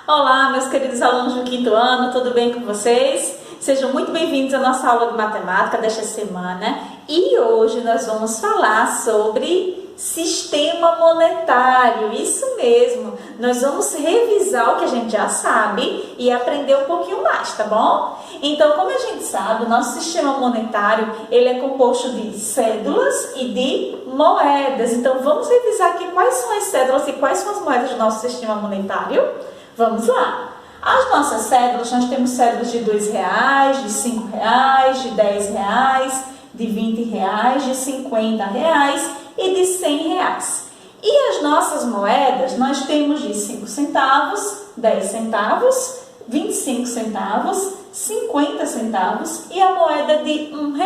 Olá, meus queridos alunos do quinto ano, tudo bem com vocês? Sejam muito bem-vindos à nossa aula de matemática desta semana e hoje nós vamos falar sobre sistema monetário, isso mesmo, nós vamos revisar o que a gente já sabe e aprender um pouquinho mais, tá bom? Então, como a gente sabe, o nosso sistema monetário, ele é composto de cédulas e de moedas, então vamos revisar aqui quais são as cédulas e quais são as moedas do nosso sistema monetário. Vamos lá! As nossas cédulas, nós temos cédulas de R$2, de R$5, de R$10, de R$20, de R$50 e de R$100. E as nossas moedas, nós temos de 5 centavos, 10 centavos, 25 centavos, 50 centavos e a moeda de R$1.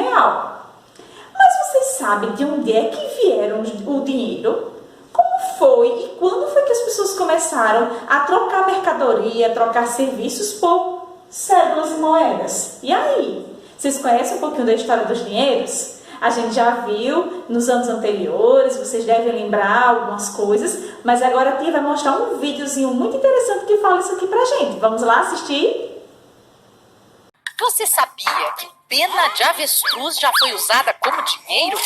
Mas vocês sabem de onde é que vieram o dinheiro? Foi e quando foi que as pessoas começaram a trocar mercadoria, a trocar serviços por cédulas e moedas? E aí? Vocês conhecem um pouquinho da história dos dinheiros? A gente já viu nos anos anteriores, vocês devem lembrar algumas coisas, mas agora a tia vai mostrar um videozinho muito interessante que fala isso aqui pra gente. Vamos lá assistir? Você sabia que pena de avestruz já foi usada como dinheiro?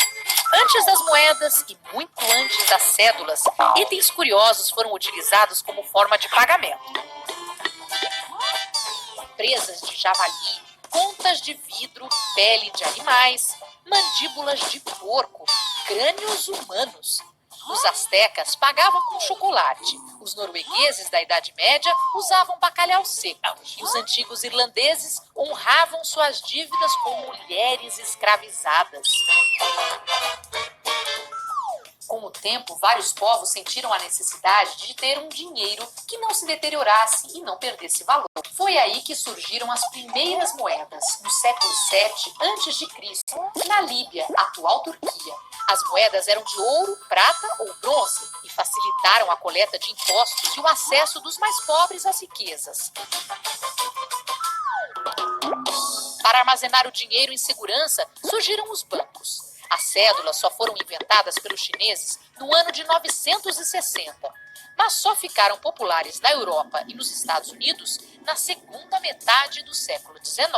Antes das moedas e muito antes das cédulas, itens curiosos foram utilizados como forma de pagamento. Presas de javali, contas de vidro, pele de animais, mandíbulas de porco, crânios humanos. Os astecas pagavam com chocolate, os noruegueses da Idade Média usavam bacalhau seco e os antigos irlandeses honravam suas dívidas com mulheres escravizadas. Com o tempo, vários povos sentiram a necessidade de ter um dinheiro que não se deteriorasse e não perdesse valor. Foi aí que surgiram as primeiras moedas, no século VII a.C., na Líbia, atual Turquia. As moedas eram de ouro, prata ou bronze e facilitaram a coleta de impostos e o acesso dos mais pobres às riquezas. Para armazenar o dinheiro em segurança, surgiram os bancos. As cédulas só foram inventadas pelos chineses no ano de 960, mas só ficaram populares na Europa e nos Estados Unidos na segunda metade do século XIX.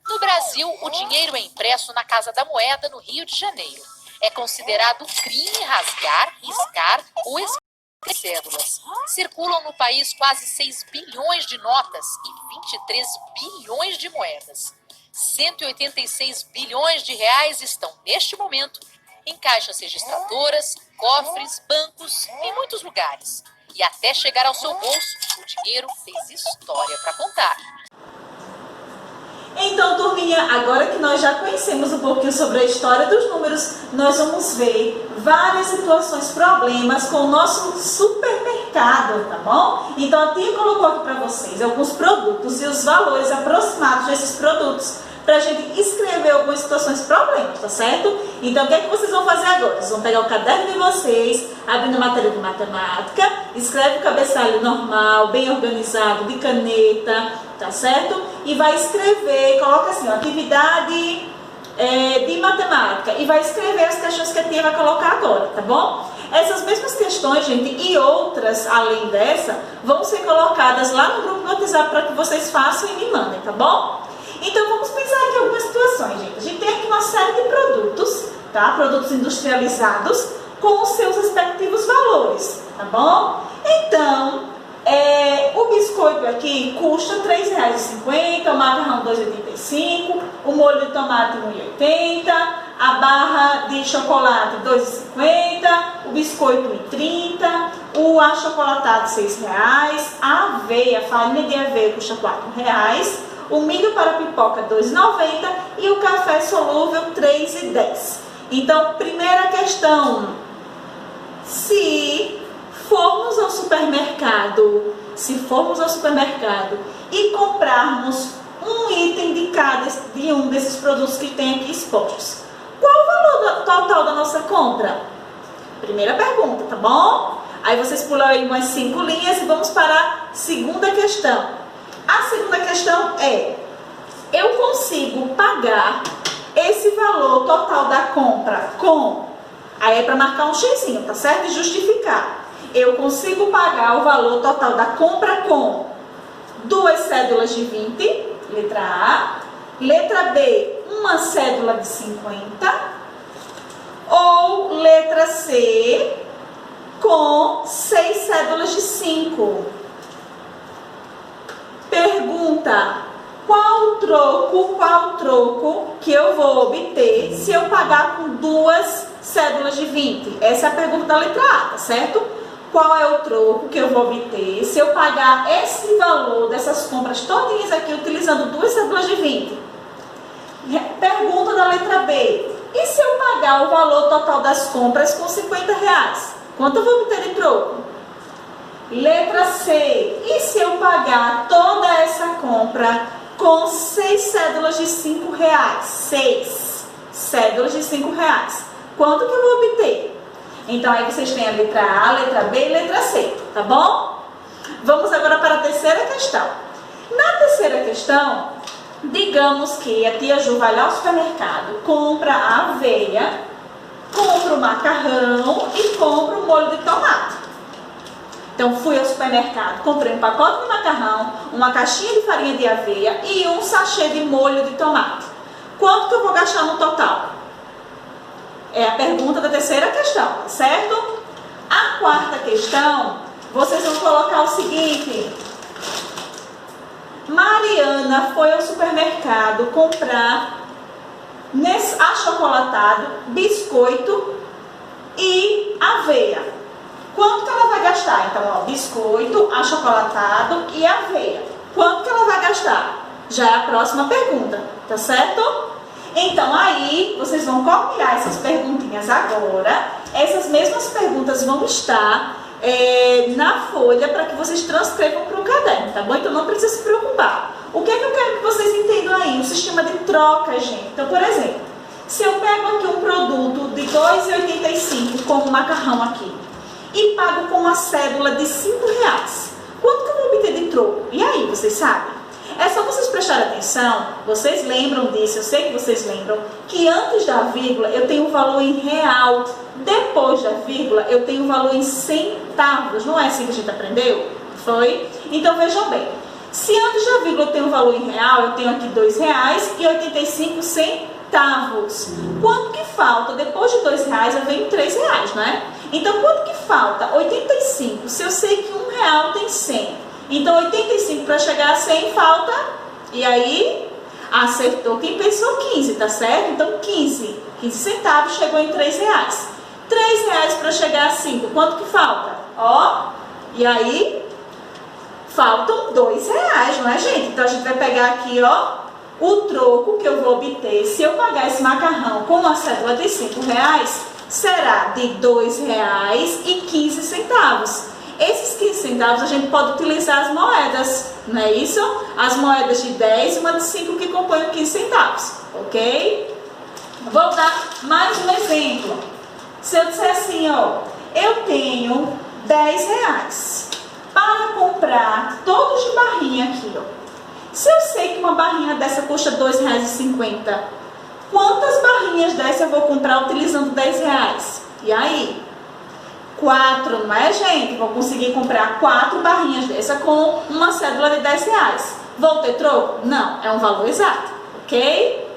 No Brasil, o dinheiro é impresso na Casa da Moeda, no Rio de Janeiro. É considerado crime rasgar, riscar ou escrever cédulas. Circulam no país quase 6 bilhões de notas e 23 bilhões de moedas. 186 bilhões de reais estão, neste momento, em caixas registradoras, cofres, bancos, em muitos lugares. E até chegar ao seu bolso, o dinheiro fez história para contar. Então, turminha, agora que nós já conhecemos um pouquinho sobre a história dos números, nós vamos ver várias situações, problemas com o nosso supermercado, tá bom? Então, a tia colocou aqui para vocês alguns produtos e os valores aproximados desses produtos, para a gente escrever algumas situações, problemas, tá certo? Então, o que é que vocês vão fazer agora? Vocês vão pegar o caderno de vocês, abrindo a matéria de matemática, escreve o cabeçalho normal, bem organizado, de caneta, tá certo? E vai escrever, coloca assim, ó, atividade de matemática, e vai escrever as questões que a tia vai colocar agora, tá bom? Essas mesmas questões, gente, e outras além dessa, vão ser colocadas lá no grupo do WhatsApp para que vocês façam e me mandem, tá bom? Então, vamos pensar aqui algumas situações, gente. A gente tem aqui uma série de produtos, tá? Produtos industrializados com os seus respectivos valores, tá bom? Então, o biscoito aqui custa R$3,50, o macarrão R$2,85, o molho de tomate R$1,80, a barra de chocolate R$2,50, o biscoito R$1,30, o achocolatado R$6, a aveia, a farinha de aveia custa R$4, o milho para pipoca R$2,90 e o café solúvel R$3,10. Então, primeira questão, se formos ao supermercado e comprarmos um item de um desses produtos que tem aqui expostos, qual o valor total da nossa compra? Primeira pergunta, tá bom? Aí vocês pulam aí umas 5 linhas e vamos para a segunda questão. A segunda questão é, eu consigo pagar esse valor total da compra com... Aí é para marcar um xizinho, tá certo? E justificar. Eu consigo pagar o valor total da compra com 2 cédulas de 20, letra A. Letra B, uma cédula de 50. Ou letra C, com 6 cédulas de 5. Pergunta: qual o troco que eu vou obter se eu pagar com 2 cédulas de 20? Essa é a pergunta da letra A, tá certo? Qual é o troco que eu vou obter se eu pagar esse valor dessas compras todinhas aqui utilizando 2 cédulas de 20? Pergunta da letra B: e se eu pagar o valor total das compras com 50 reais? Quanto eu vou obter de troco? Letra C: e se eu pagar toda essa compra com 6 cédulas de 5 reais? 6 cédulas de 5 reais. Quanto que eu vou obter? Então, aí vocês têm a letra A, letra B e letra C, tá bom? Vamos agora para a terceira questão. Na terceira questão, digamos que a tia Ju vai lá ao supermercado, compra a aveia, compra o macarrão e compra o molho de tomate. Então, fui ao supermercado, comprei um pacote de macarrão, uma caixinha de farinha de aveia e um sachê de molho de tomate. Quanto que eu vou gastar no total? É a pergunta da terceira questão, certo? A quarta questão, vocês vão colocar o seguinte: Mariana foi ao supermercado comprar achocolatado, biscoito e aveia. Quanto que ela vai gastar? Então, ó, biscoito, achocolatado e aveia. Quanto que ela vai gastar? Já é a próxima pergunta, tá certo? Então, aí, vocês vão copiar essas perguntinhas agora. Essas mesmas perguntas vão estar na folha para que vocês transcrevam para o caderno, tá bom? Então, não precisa se preocupar. O que é que eu quero que vocês entendam aí? O sistema de troca, gente. Então, por exemplo, se eu pego aqui um produto de R$ 2,85, como o macarrão aqui, e pago com uma cédula de R$ 5 reais, quanto que eu vou obter de troco? E aí, vocês sabem? É só vocês prestarem atenção, vocês lembram disso, eu sei que vocês lembram, que antes da vírgula eu tenho o valor em real, depois da vírgula eu tenho o valor em centavos, não é assim que a gente aprendeu? Foi? Então vejam bem, se antes da vírgula eu tenho o valor em real, eu tenho aqui R$ 2,85. Quanto que falta? Depois de R$ 2,00 eu venho R$ 3,00, não é? Então quanto que falta? 85, se eu sei que R$ 1,00 tem 100. Então, 85 para chegar a 100 falta, e aí acertou quem pensou 15, tá certo? Então, 15 centavos chegou em R$ 3,00. R$ 3,00 para chegar a 5, quanto que falta? Ó, e aí faltam R$ 2,00, não é, gente? Então, a gente vai pegar aqui, ó, o troco que eu vou obter se eu pagar esse macarrão com uma cédula de R$ 5,00 será de R$ 2,15. Esses 15 centavos a gente pode utilizar as moedas, não é isso? As moedas de 10 e uma de 5 que compõem 15 centavos, ok? Vou dar mais um exemplo. Se eu disser assim, ó, eu tenho R$ 10 para comprar todos de barrinha aqui, ó. Se eu sei que uma barrinha dessa custa R$ 2,50, quantas barrinhas dessa eu vou comprar utilizando R$ 10? E aí? 4, não é, gente? Vou conseguir comprar 4 barrinhas dessa com uma cédula de R$ 10. Vou ter troco? Não, é um valor exato, ok?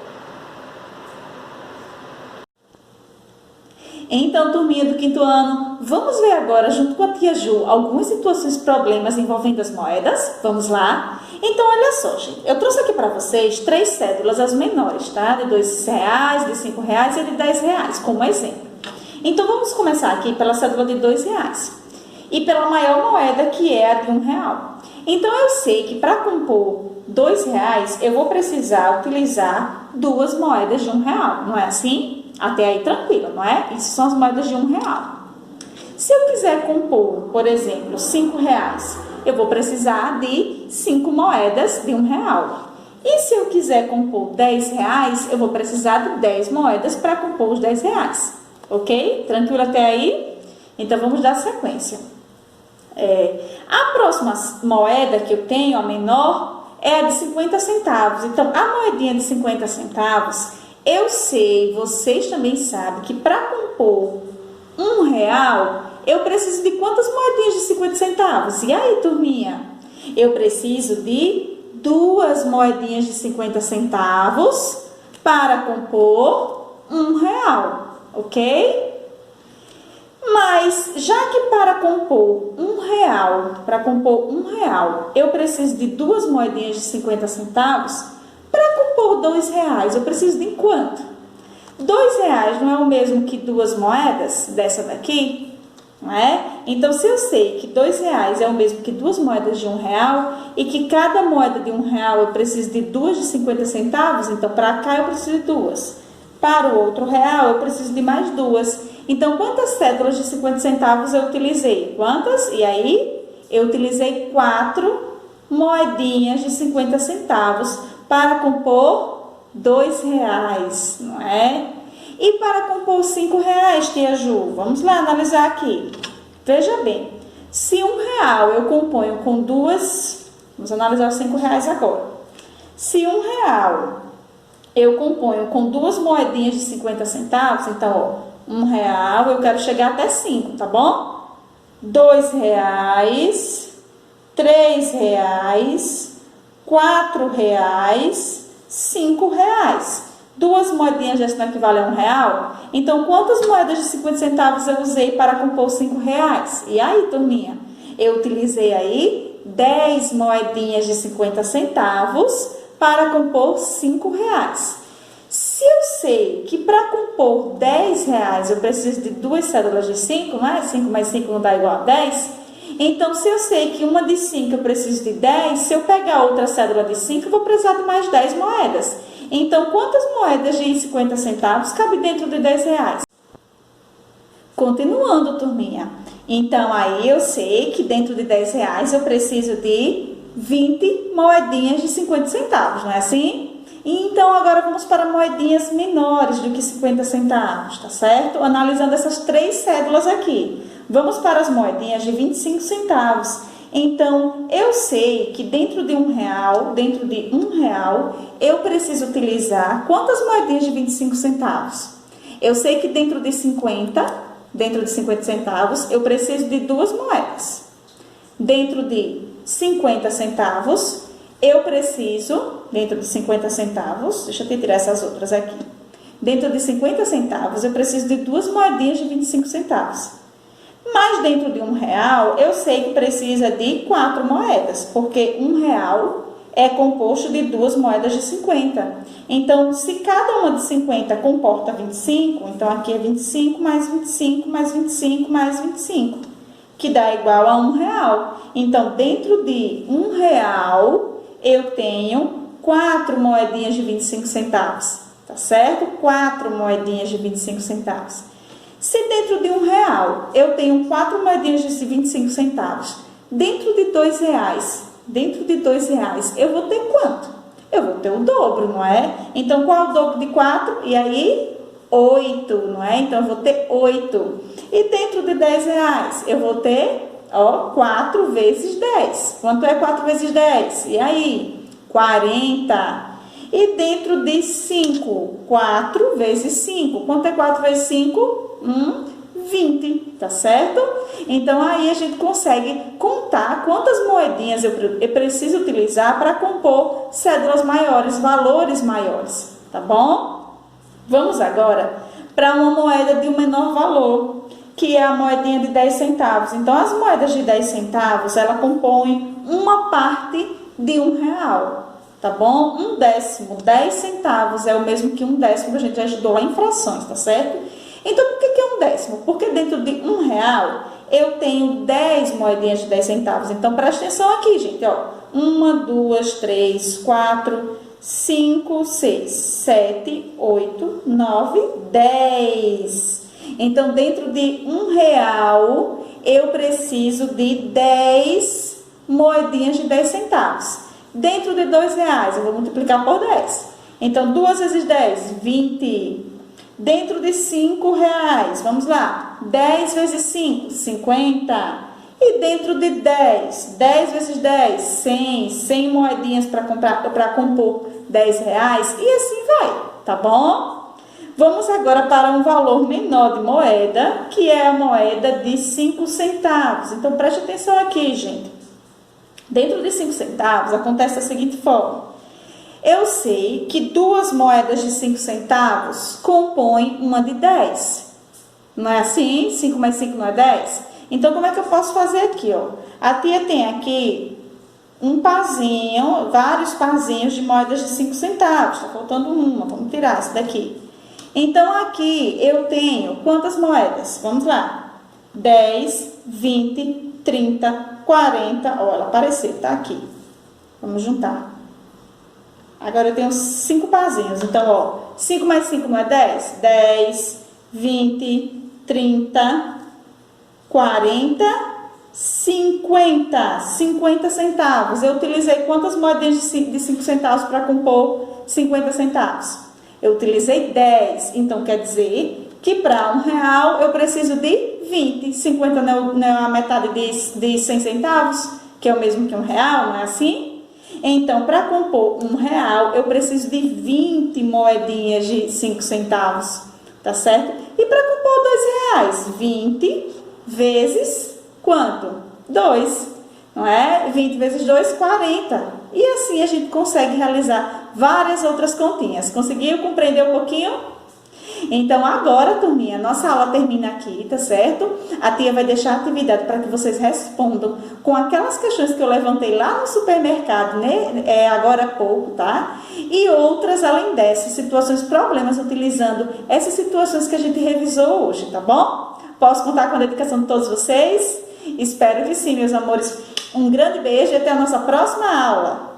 Então, turminha do 5º ano, vamos ver agora, junto com a tia Ju, algumas situações, problemas envolvendo as moedas? Vamos lá? Então, olha só, gente. Eu trouxe aqui para vocês 3 cédulas, as menores, tá? De R$ 2,00, de R$ 5,00 e de R$ 10, como exemplo. Então, vamos começar aqui pela cédula de R$ 2,00 e pela maior moeda, que é a de R$ 1,00. Então, eu sei que para compor R$ 2,00, eu vou precisar utilizar 2 moedas de R$ 1,00, não é assim? Até aí tranquilo, não é? Isso são as moedas de R$ 1,00. Se eu quiser compor, por exemplo, R$ 5,00, eu vou precisar de 5 moedas de R$ 1,00. E se eu quiser compor R$ 10,00, eu vou precisar de 10 moedas para compor os R$ 10,00. Ok? Tranquilo até aí? Então, vamos dar sequência. A próxima moeda que eu tenho, a menor, é a de 50 centavos. Então, a moedinha de 50 centavos, eu sei, vocês também sabem, que para compor R$ 1,00, eu preciso de quantas moedinhas de 50 centavos? E aí, turminha? Eu preciso de 2 moedinhas de 50 centavos para compor R$1, ok? Mas, já que para compor R$1, eu preciso de 2 moedinhas de 50 centavos, para compor R$2, eu preciso de quanto? R$2 não é o mesmo que 2 moedas dessa daqui? Não é? Então, se eu sei que R$2 é o mesmo que 2 moedas de R$1 e que cada moeda de R$1 eu preciso de 2 de 50 centavos, então para cá eu preciso de 2. Para o outro real eu preciso de mais 2. Então, quantas cédulas de 50 centavos eu utilizei? Quantas? E aí, eu utilizei 4 moedinhas de 50 centavos para compor R$2, não é? E para compor R$5, tia Ju? Vamos lá analisar aqui. Veja bem, se R$1 eu componho com 2... Vamos analisar os R$5 agora. Se R$1 eu componho com 2 moedinhas de 50 centavos, então, ó, R$1 eu quero chegar até 5, tá bom? R$2, R$3, R$4, R$5. 2 moedinhas dessa não equivale a R$1. Então, quantas moedas de 50 centavos eu usei para compor R$5? E aí, turminha? Eu utilizei aí 10 moedinhas de 50 centavos para compor R$5. Se eu sei que para compor R$10 eu preciso de 2 cédulas de 5, não é? 5 mais 5 não dá igual a 10. Então, se eu sei que uma de 5 eu preciso de 10, se eu pegar outra cédula de 5, eu vou precisar de mais 10 moedas. Então, quantas moedas de 50 centavos cabe dentro de R$10? Continuando, turminha. Então, aí eu sei que dentro de R$10 eu preciso de 20 moedinhas de 50 centavos, não é assim? Então, agora vamos para moedinhas menores do que 50 centavos, tá certo? Analisando essas 3 cédulas aqui. Vamos para as moedinhas de 25 centavos. Então, eu sei que dentro de R$1, eu preciso utilizar quantas moedinhas de 25 centavos? Eu sei que dentro de 50 centavos, eu preciso de 2 moedas. Dentro de 50 centavos, eu preciso, dentro de 50 centavos, deixa eu tirar essas outras aqui. Dentro de 50 centavos, eu preciso de 2 moedinhas de 25 centavos. Mas dentro de R$1, eu sei que precisa de 4 moedas, porque R$1 é composto de 2 moedas de 50. Então, se cada uma de 50 comporta 25, então aqui é 25 mais 25 mais 25 mais 25, que dá igual a R$1. Então, dentro de R$1, eu tenho 4 moedinhas de 25 centavos, tá certo? 4 moedinhas de 25 centavos. Se dentro de R$1 eu tenho 4 moedinhas de 25 centavos, dentro de R$2, eu vou ter quanto? Eu vou ter o dobro, não é? Então, qual é o dobro de 4? E aí, 8, não é? Então, eu vou ter 8. E dentro de R$10, eu vou ter, ó, 4 vezes 10. Quanto é 4 vezes 10? E aí? 40. E dentro de 5, 4 vezes 5. Quanto é 4 vezes 5? 20, tá certo? Então, aí a gente consegue contar quantas moedinhas eu preciso utilizar para compor cédulas maiores, valores maiores, tá bom? Vamos agora para uma moeda de um menor valor, que é a moedinha de 10 centavos. Então, as moedas de 10 centavos, ela compõe uma parte de R$1, tá bom? 1/10, 10 centavos é o mesmo que 1/10, que a gente já estudou lá em frações, tá certo? Então, por que é 1/10? Porque dentro de R$1 eu tenho 10 moedinhas de 10 centavos. Então, presta atenção aqui, gente, ó. 1, 2, 3, 4, 5, 6, 7, 8, 9, 10. Então, dentro de R$1 eu preciso de 10 moedinhas de 10 centavos. Dentro de R$2 eu vou multiplicar por 10. Então, 2 vezes 10, 20. Dentro de R$5, vamos lá, 10 vezes 5, 50. E dentro de 10 vezes 10, 100 moedinhas para compor R$10. E assim vai, tá bom? Vamos agora para um valor menor de moeda, que é a moeda de 5 centavos. Então, preste atenção aqui, gente. Dentro de 5 centavos, acontece da seguinte forma. Eu sei que duas moedas de 5 centavos compõem uma de 10. Não é assim? 5 mais 5 não é 10? Então, como é que eu posso fazer aqui, ó? A tia tem aqui um parzinho, vários parzinhos de moedas de 5 centavos. Está faltando uma, vamos tirar essa daqui. Então, aqui eu tenho quantas moedas? Vamos lá. 10, 20, 30, 40. Ó, ela apareceu, tá aqui. Vamos juntar. Agora eu tenho 5 parzinhos. Então, ó, 5 mais 5 não é 10? 10, 20, 30, 40, 50. 50 centavos. Eu utilizei quantas moedinhas de 5 centavos para compor 50 centavos? Eu utilizei 10, então quer dizer que para R$1 eu preciso de 20. 50 não é a metade de 100 centavos, que é o mesmo que R$1, não é assim? Então, para compor R$1 eu preciso de 20 moedinhas de 5 centavos, tá certo? E para compor R$2, 20 vezes quanto? 2, não é? 20 vezes 2, 40. E assim a gente consegue realizar várias outras continhas. Conseguiu compreender um pouquinho? Então, agora, turminha, nossa aula termina aqui, tá certo? A tia vai deixar a atividade para que vocês respondam com aquelas questões que eu levantei lá no supermercado, né? Agora há pouco, tá? E outras, além dessas, situações, problemas, utilizando essas situações que a gente revisou hoje, tá bom? Posso contar com a dedicação de todos vocês? Espero que sim, meus amores. Um grande beijo e até a nossa próxima aula.